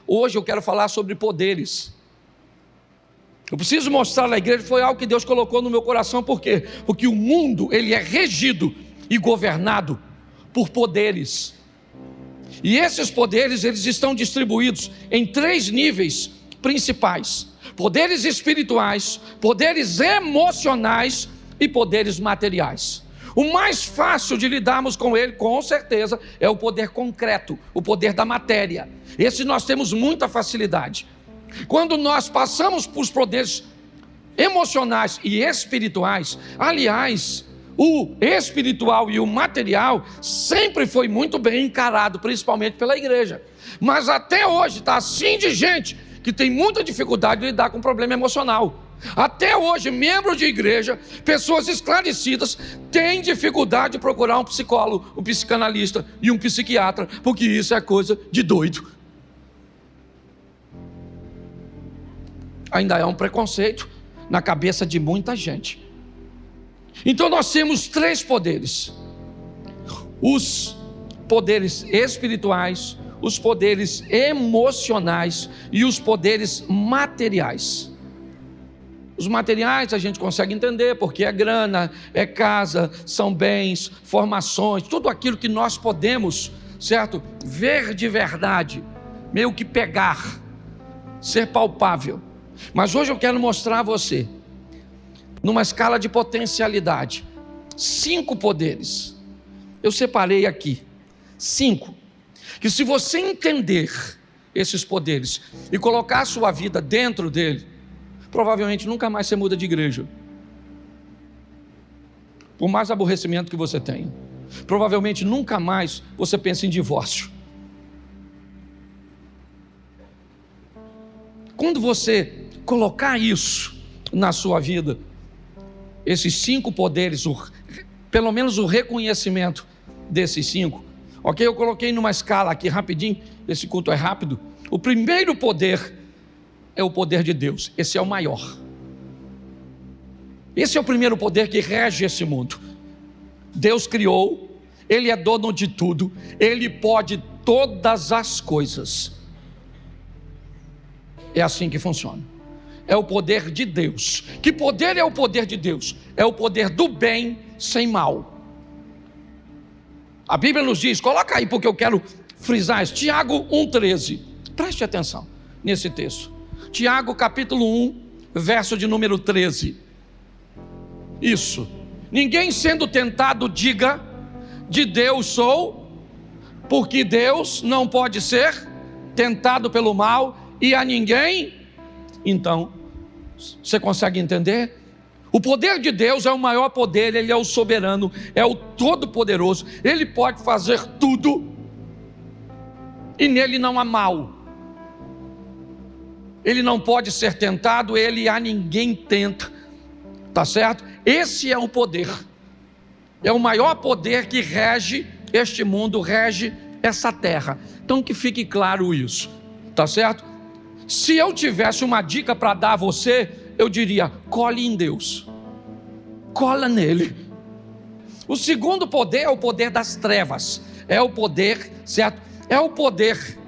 Hoje eu quero falar sobre poderes. Eu preciso mostrar na igreja, foi algo que Deus colocou no meu coração. Por quê? Porque o mundo, ele é regido e governado por poderes. E esses poderes, eles estão distribuídos em 3 níveis principais: poderes espirituais, poderes emocionais e poderes materiais. O mais fácil de lidarmos com ele, com certeza, é o poder concreto, o poder da matéria. Esse nós temos muita facilidade. Quando nós passamos por poderes emocionais e espirituais, aliás, o espiritual e o material sempre foi muito bem encarado, principalmente pela igreja. Mas até hoje está assim de gente que tem muita dificuldade de lidar com problema emocional. Até hoje, membros de igreja, pessoas esclarecidas, têm dificuldade de procurar um psicólogo, um psicanalista e um psiquiatra, porque isso é coisa de doido. Ainda é um preconceito na cabeça de muita gente. Então nós temos 3 poderes: os poderes espirituais, os poderes emocionais e os poderes materiais. Os materiais a gente consegue entender, porque é grana, é casa, são bens, formações, tudo aquilo que nós podemos, certo? Ver de verdade, meio que pegar, ser palpável. Mas hoje eu quero mostrar a você, numa escala de potencialidade, 5 poderes. Eu separei aqui 5, que se você entender esses poderes e colocar a sua vida dentro dele, provavelmente nunca mais você muda de igreja. Por mais aborrecimento que você tenha, provavelmente nunca mais você pensa em divórcio. Quando você colocar isso na sua vida, esses 5 poderes, pelo menos o reconhecimento desses 5, ok? Eu coloquei numa escala aqui rapidinho, esse culto é rápido. O primeiro poder é o poder de Deus, esse é o maior. Esse é o primeiro poder que rege esse mundo. Deus criou, Ele é dono de tudo, Ele pode todas as coisas. É assim que funciona. É o poder de Deus. Que poder é o poder de Deus? É o poder do bem sem mal. A Bíblia nos diz, coloca aí porque eu quero frisar isso, Tiago 1,13. Preste atenção nesse texto. Tiago capítulo 1, verso de número 13. Isso. Ninguém sendo tentado diga, de Deus sou, porque Deus não pode ser tentado pelo mal e a ninguém. Então, você consegue entender? O poder de Deus é o maior poder, Ele é o soberano, é o todo-poderoso, Ele pode fazer tudo e nele não há mal. Ele não pode ser tentado, Ele a ninguém tenta, tá certo? Esse é o poder, é o maior poder que rege este mundo, rege essa terra. Então que fique claro isso, tá certo? Se eu tivesse uma dica para dar a você, eu diria, cole em Deus, cola nele. O segundo poder é o poder das trevas, é o poder, certo? É o poder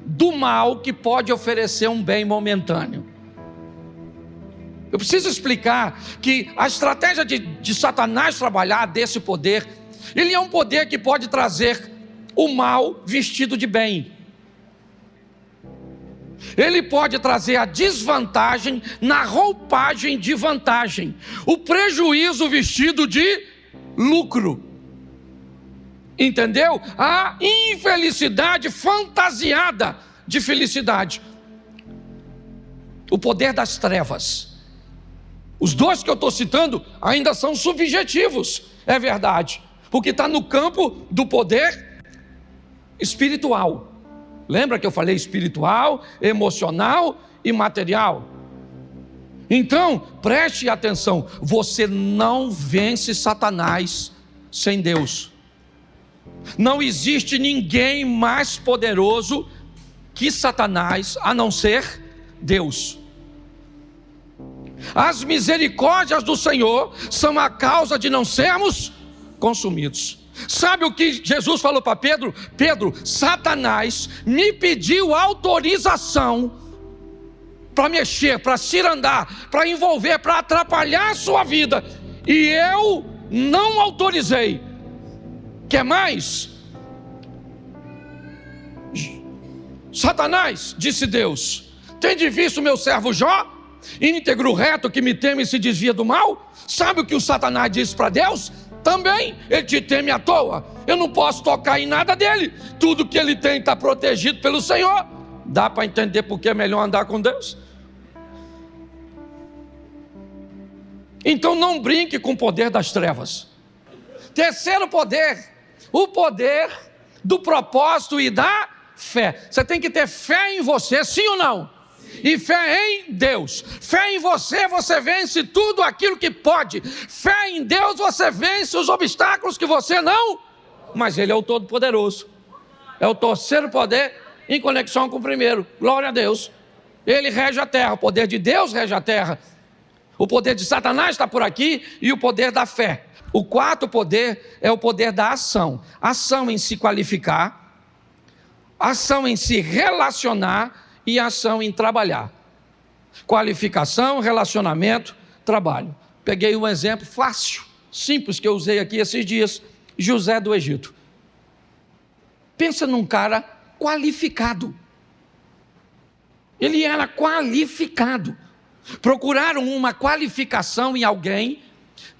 do mal que pode oferecer um bem momentâneo. Eu preciso explicar que a estratégia de Satanás trabalhar desse poder, ele é um poder que pode trazer o mal vestido de bem. Ele pode trazer a desvantagem na roupagem de vantagem, o prejuízo vestido de lucro, entendeu? A infelicidade fantasiada de felicidade. O poder das trevas. Os 2 que eu estou citando ainda são subjetivos, é verdade, porque está no campo do poder espiritual. Lembra que eu falei espiritual, emocional e material? Então, preste atenção, você não vence Satanás sem Deus. Não existe ninguém mais poderoso que Satanás, a não ser Deus. As misericórdias do Senhor são a causa de não sermos consumidos. Sabe o que Jesus falou para Pedro? Pedro, Satanás me pediu autorização para mexer, para cirandar, para envolver, para atrapalhar a sua vida, e eu não autorizei. Quer mais? Satanás, disse Deus, tende visto meu servo Jó, íntegro, reto, que me teme e se desvia do mal? Sabe o que o Satanás disse para Deus? Também, ele te teme à toa, eu não posso tocar em nada dele, tudo que ele tem está protegido pelo Senhor. Dá para entender porque é melhor andar com Deus? Então não brinque com o poder das trevas. Terceiro poder, o poder do propósito e da fé. Você tem que ter fé em você, sim ou não? E fé em Deus. Fé em você, você vence tudo aquilo que pode. Fé em Deus, você vence os obstáculos que você não. Mas Ele é o Todo-Poderoso. É o terceiro poder em conexão com o primeiro. Glória a Deus. Ele rege a terra. O poder de Deus rege a terra. O poder de Satanás está por aqui e o poder da fé. O quarto poder é o poder da ação. Ação em se qualificar, ação em se relacionar e ação em trabalhar. Qualificação, relacionamento, trabalho. Peguei um exemplo fácil, simples, que eu usei aqui esses dias. José do Egito. Pensa num cara qualificado. Ele era qualificado. Procuraram uma qualificação em alguém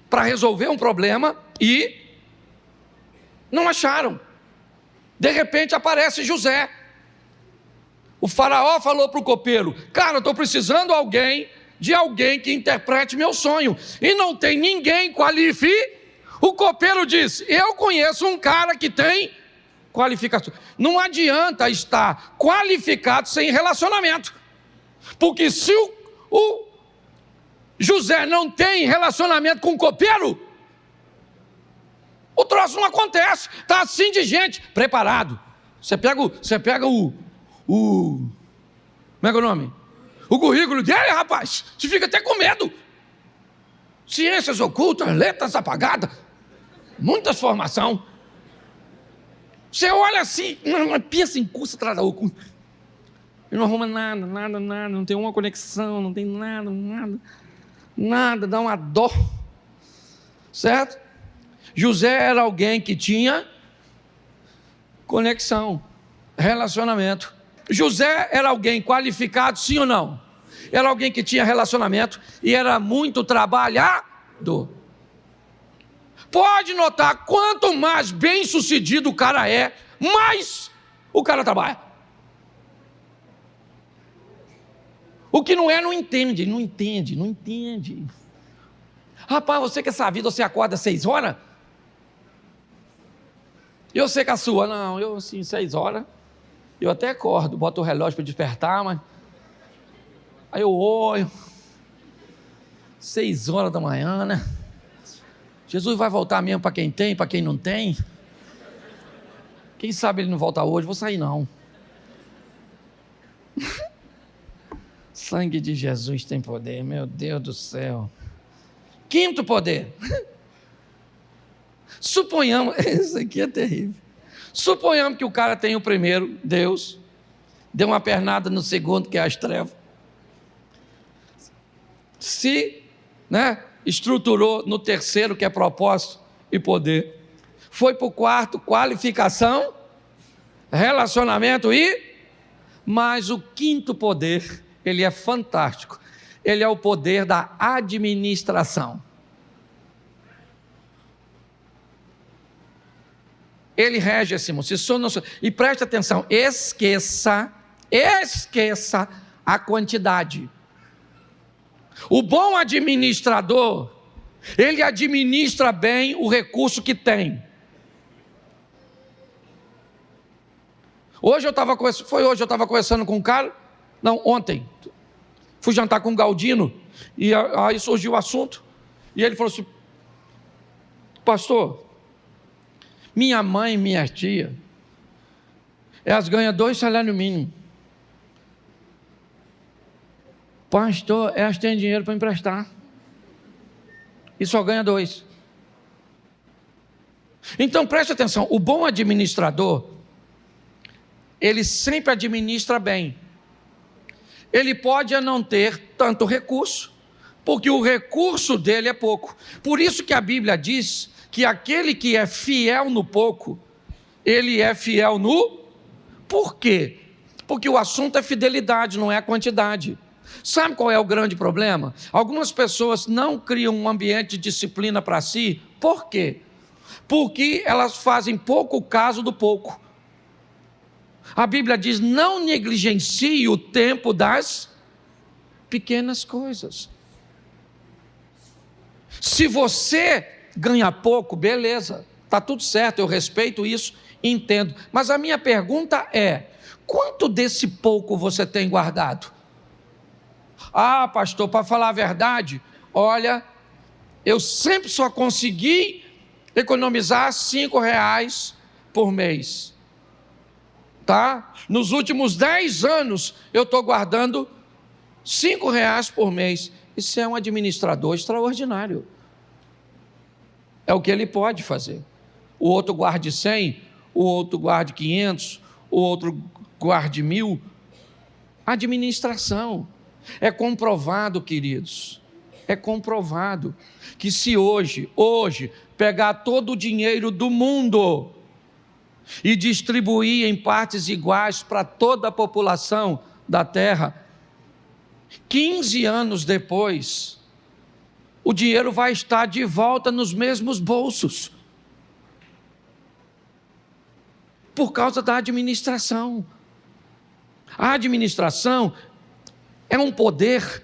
para resolver um problema e não acharam. De repente aparece José. O faraó falou para o copeiro: cara, eu estou precisando de alguém que interprete meu sonho, e não tem ninguém qualificado. O copeiro disse: eu conheço um cara que tem qualificação. Não adianta estar qualificado sem relacionamento, porque se o José não tem relacionamento com o copeiro, o troço não acontece. Está assim de gente preparado. Você pega o como é que é o nome? O currículo dele, rapaz, você fica até com medo. Ciências ocultas, letras apagadas, muitas formação. Você olha assim, não pensa em curso atrás da outra. Não arruma nada, não tem uma conexão, não tem nada, dá uma dó. Certo? José era alguém que tinha conexão, relacionamento. José era alguém qualificado, sim ou não? Era alguém que tinha relacionamento e era muito trabalhador. Pode notar, quanto mais bem sucedido o cara é, mais o cara trabalha. O que não é, não entende. Rapaz, você que essa vida, você acorda 6 horas? Eu sei que a sua, não, eu assim, 6 horas, eu até acordo, boto o relógio para despertar, mas aí eu olho, 6 horas da manhã, né? Jesus vai voltar mesmo para quem tem, para quem não tem. Quem sabe ele não volta hoje, vou sair não. Sangue de Jesus tem poder, meu Deus do céu. Quinto poder. Suponhamos, isso aqui é terrível. Suponhamos que o cara tem o primeiro, Deus, deu uma pernada no segundo, que é as trevas. Se, estruturou no terceiro, que é propósito e poder. Foi para o quarto, qualificação, relacionamento mas o quinto poder, ele é fantástico. Ele é o poder da administração. Ele rege esse mundo. E preste atenção, esqueça a quantidade. O bom administrador, ele administra bem o recurso que tem. Hoje eu estava conversando com um cara, ontem, fui jantar com o Galdino, e aí surgiu o assunto, e ele falou assim: pastor, minha mãe e minha tia, elas ganham 2 salários mínimos. Pastor, elas têm dinheiro para emprestar, e só ganha 2. Então preste atenção, o bom administrador, ele sempre administra bem. Ele pode não ter tanto recurso, porque o recurso dele é pouco. Por isso que a Bíblia diz que aquele que é fiel no pouco, ele é fiel no... Por quê? Porque o assunto é fidelidade, não é a quantidade. Sabe qual é o grande problema? Algumas pessoas não criam um ambiente de disciplina para si. Por quê? Porque elas fazem pouco caso do pouco. A Bíblia diz, não negligencie o tempo das pequenas coisas. Se você ganha pouco, beleza, está tudo certo, eu respeito isso, entendo. Mas a minha pergunta é, quanto desse pouco você tem guardado? Ah, pastor, para falar a verdade, olha, eu sempre só consegui economizar R$5 por mês. Tá? Nos últimos 10 anos, eu estou guardando R$5 por mês. Isso é um administrador extraordinário. É o que ele pode fazer. O outro guarde 100, o outro guarde 500, o outro guarde 1000. Administração. É comprovado, queridos, é comprovado que se hoje, pegar todo o dinheiro do mundo e distribuir em partes iguais para toda a população da terra, 15 anos depois, o dinheiro vai estar de volta nos mesmos bolsos, por causa da administração. A administração é um poder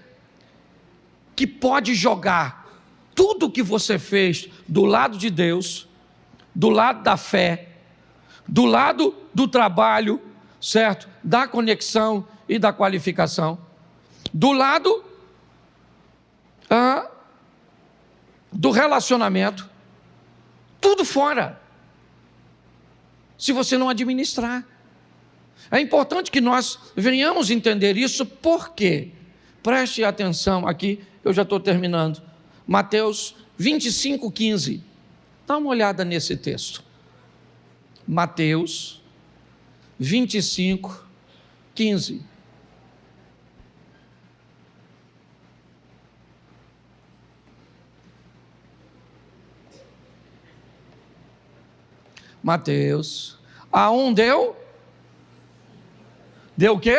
que pode jogar tudo o que você fez do lado de Deus, do lado da fé, do lado do trabalho, certo? Da conexão e da qualificação, do lado do relacionamento, tudo fora, se você não administrar. É importante que nós venhamos entender isso, porque, preste atenção aqui, eu já estou terminando, Mateus 25:15, dá uma olhada nesse texto, Mateus 25:15. Mateus, a um deu o quê?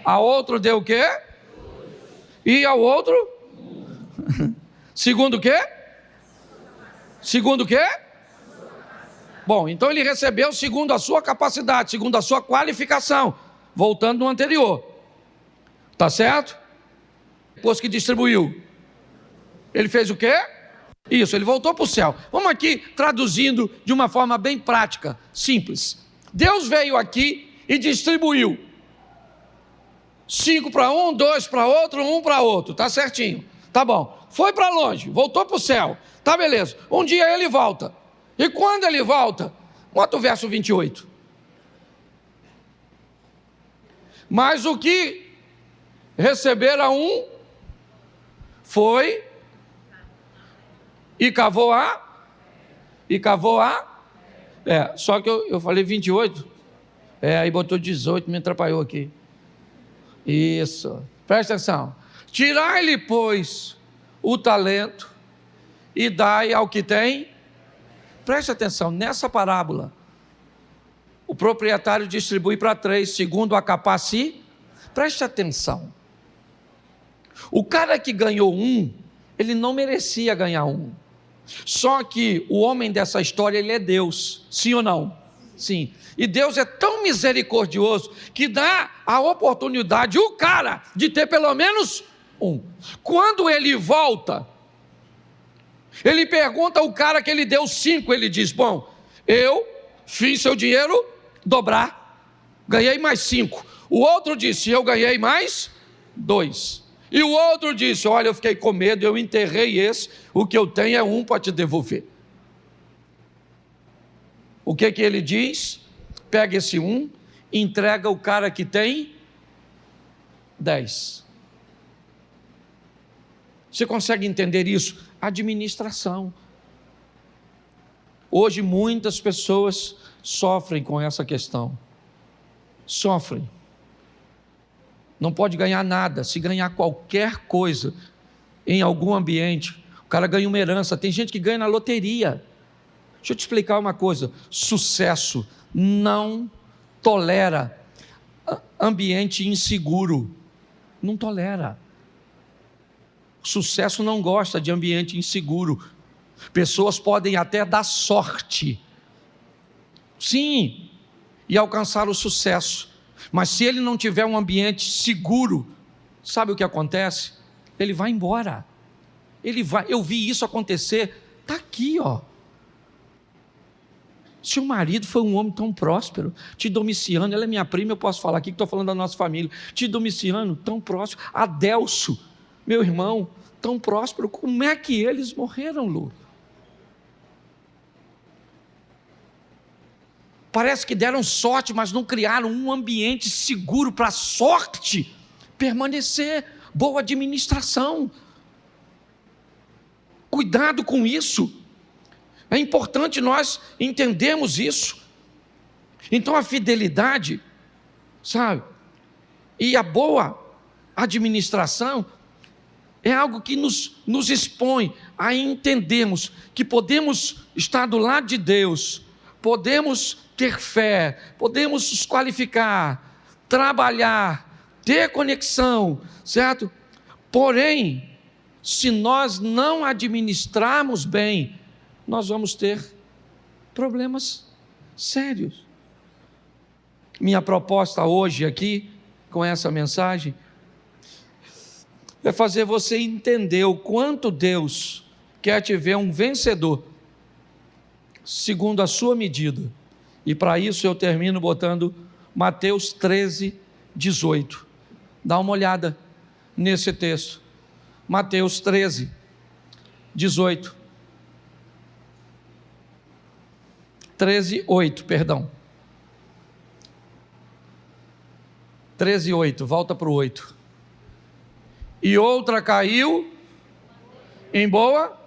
A outro deu o quê? E ao outro? Segundo o quê? Segundo o quê? Bom, então ele recebeu segundo a sua capacidade, segundo a sua qualificação, voltando no anterior. Tá certo? Depois que distribuiu, ele fez o quê? Isso, ele voltou para o céu. Vamos aqui traduzindo de uma forma bem prática, simples. Deus veio aqui e distribuiu 5 para um, 2 para outro, 1 para outro, tá certinho, tá bom, foi para longe, voltou para o céu, tá beleza, um dia ele volta, e quando ele volta, bota o verso 28, mas o que recebera um, foi, e cavou só que eu falei 28, aí botou 18, me atrapalhou aqui. Isso, presta atenção. Tirai-lhe, pois, o talento e dai ao que tem. Presta atenção, nessa parábola, o proprietário distribui para 3, segundo a capacidade. Preste atenção. O cara que ganhou 1, ele não merecia ganhar 1. Só que o homem dessa história, ele é Deus, sim ou não? Sim. E Deus é tão misericordioso que dá a oportunidade, o cara, de ter pelo menos 1. Quando ele volta, ele pergunta ao cara que ele deu 5, ele diz, bom, eu fiz seu dinheiro dobrar, ganhei mais 5. O outro disse, eu ganhei mais 2. E o outro disse, olha, eu fiquei com medo, eu enterrei esse, o que eu tenho é 1 para te devolver. O que ele diz? Pega esse 1, entrega o cara que tem 10. Você consegue entender isso? Administração. Hoje muitas pessoas sofrem com essa questão. Sofrem. Não pode ganhar nada. Se ganhar qualquer coisa em algum ambiente, o cara ganha uma herança. Tem gente que ganha na loteria. Deixa eu te explicar uma coisa. Sucesso não tolera ambiente inseguro. Não tolera. Sucesso não gosta de ambiente inseguro. Pessoas podem até dar sorte, sim, e alcançar o sucesso, mas se ele não tiver um ambiente seguro, sabe o que acontece? Ele vai embora. Eu vi isso acontecer, está aqui, ó. Seu marido foi um homem tão próspero, Tito Domiciano, ela é minha prima, eu posso falar aqui que estou falando da nossa família. Tito Domiciano, tão próspero. Adelso, meu irmão, tão próspero. Como é que eles morreram, Lu? Parece que deram sorte, mas não criaram um ambiente seguro para a sorte permanecer. Boa administração. Cuidado com isso. É importante nós entendermos isso. Então a fidelidade, sabe, e a boa administração é algo que nos expõe a entendermos que podemos estar do lado de Deus, podemos ter fé, podemos nos qualificar, trabalhar, ter conexão, certo? Porém, se nós não administrarmos bem, nós vamos ter problemas sérios. Minha proposta hoje aqui, com essa mensagem, é fazer você entender o quanto Deus quer te ver um vencedor, segundo a sua medida. E para isso eu termino botando Mateus 13, 18. Dá uma olhada nesse texto. Mateus 13, 18. 13, 8, perdão. 13, 8, volta para o 8. E outra caiu em boa,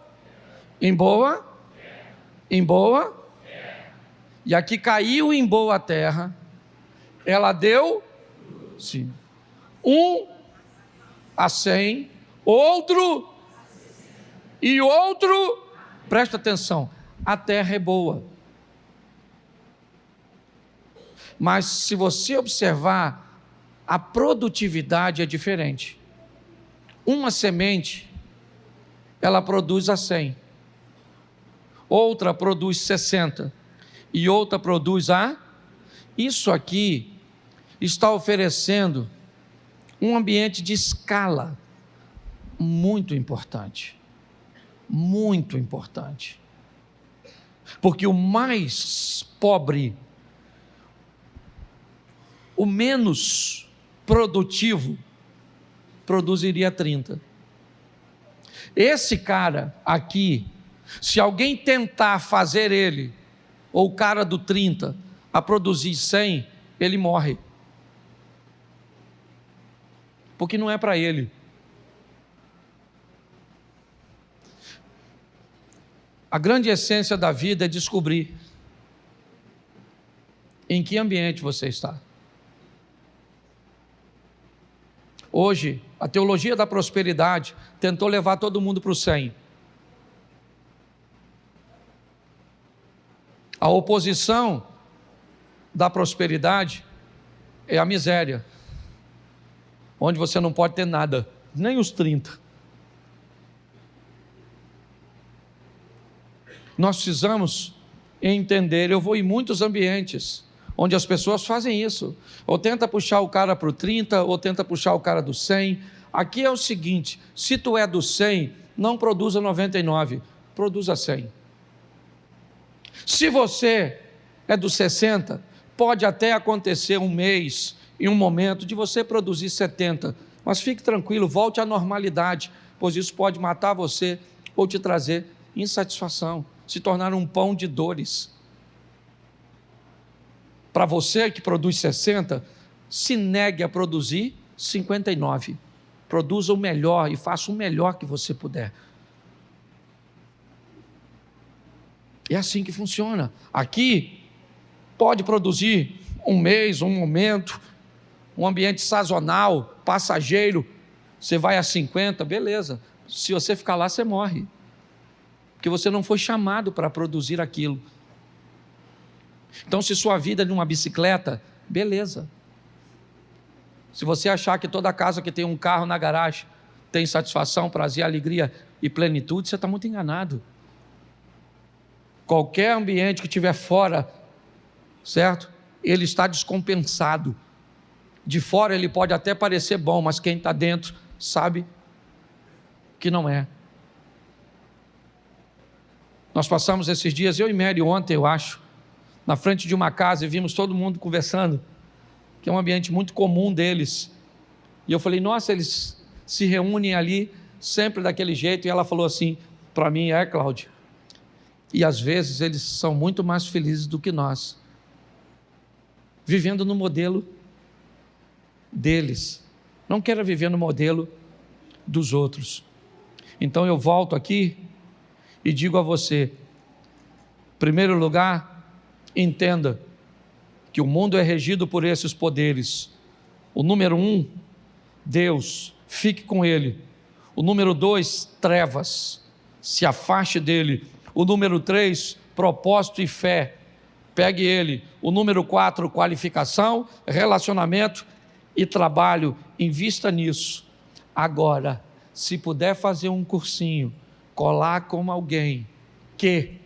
e aqui caiu em boa terra, ela deu, sim, 1 a 100, outro, e outro, presta atenção, a terra é boa. Mas se você observar, a produtividade é diferente. Uma semente, ela produz a 100, outra produz 60, e outra produz a... Isso aqui está oferecendo um ambiente de escala muito importante. Muito importante. Porque o mais pobre, o menos produtivo, produziria 30. Esse cara aqui, se alguém tentar fazer ele, ou o cara do 30, a produzir 100, ele morre. Porque não é para ele. A grande essência da vida é descobrir em que ambiente você está. Hoje, a teologia da prosperidade tentou levar todo mundo para o 100. A oposição da prosperidade é a miséria, onde você não pode ter nada, nem os 30. Nós precisamos entender, eu vou em muitos ambientes onde as pessoas fazem isso, ou tenta puxar o cara para o 30, ou tenta puxar o cara do 100. Aqui é o seguinte, se tu é do 100, não produza 99, produza 100. Se você é do 60, pode até acontecer um mês, em um momento, de você produzir 70, mas fique tranquilo, volte à normalidade, pois isso pode matar você, ou te trazer insatisfação, se tornar um pão de dores. Para você que produz 60, se negue a produzir 59. Produza o melhor e faça o melhor que você puder. É assim que funciona. Aqui pode produzir um mês, um momento, um ambiente sazonal, passageiro. Você vai a 50, beleza. Se você ficar lá, você morre. Porque você não foi chamado para produzir aquilo. Então, se sua vida é numa bicicleta, beleza. Se você achar que toda casa que tem um carro na garagem tem satisfação, prazer, alegria e plenitude, você está muito enganado. Qualquer ambiente que estiver fora, certo? Ele está descompensado. De fora ele pode até parecer bom, mas quem está dentro sabe que não é. Nós passamos esses dias, eu e Mary ontem, eu acho, na frente de uma casa e vimos todo mundo conversando, que é um ambiente muito comum deles. E eu falei, nossa, eles se reúnem ali sempre daquele jeito. E ela falou assim para mim, Cláudio, e às vezes eles são muito mais felizes do que nós, vivendo no modelo deles. Não quero viver no modelo dos outros. Então eu volto aqui e digo a você, em primeiro lugar, entenda que o mundo é regido por esses poderes. O número 1, Deus, fique com Ele. O número 2, trevas, se afaste dele. O número 3, propósito e fé, pegue ele. O número 4, qualificação, relacionamento e trabalho, invista nisso. Agora, se puder fazer um cursinho, colar com alguém que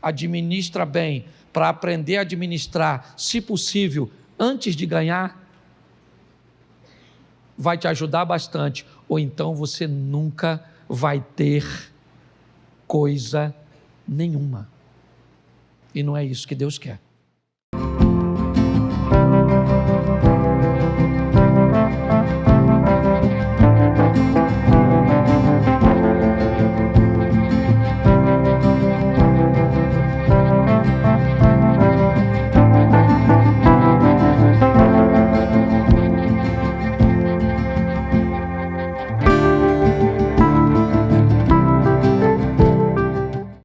administra bem, para aprender a administrar, se possível, antes de ganhar, vai te ajudar bastante, ou então você nunca vai ter coisa nenhuma. E não é isso que Deus quer.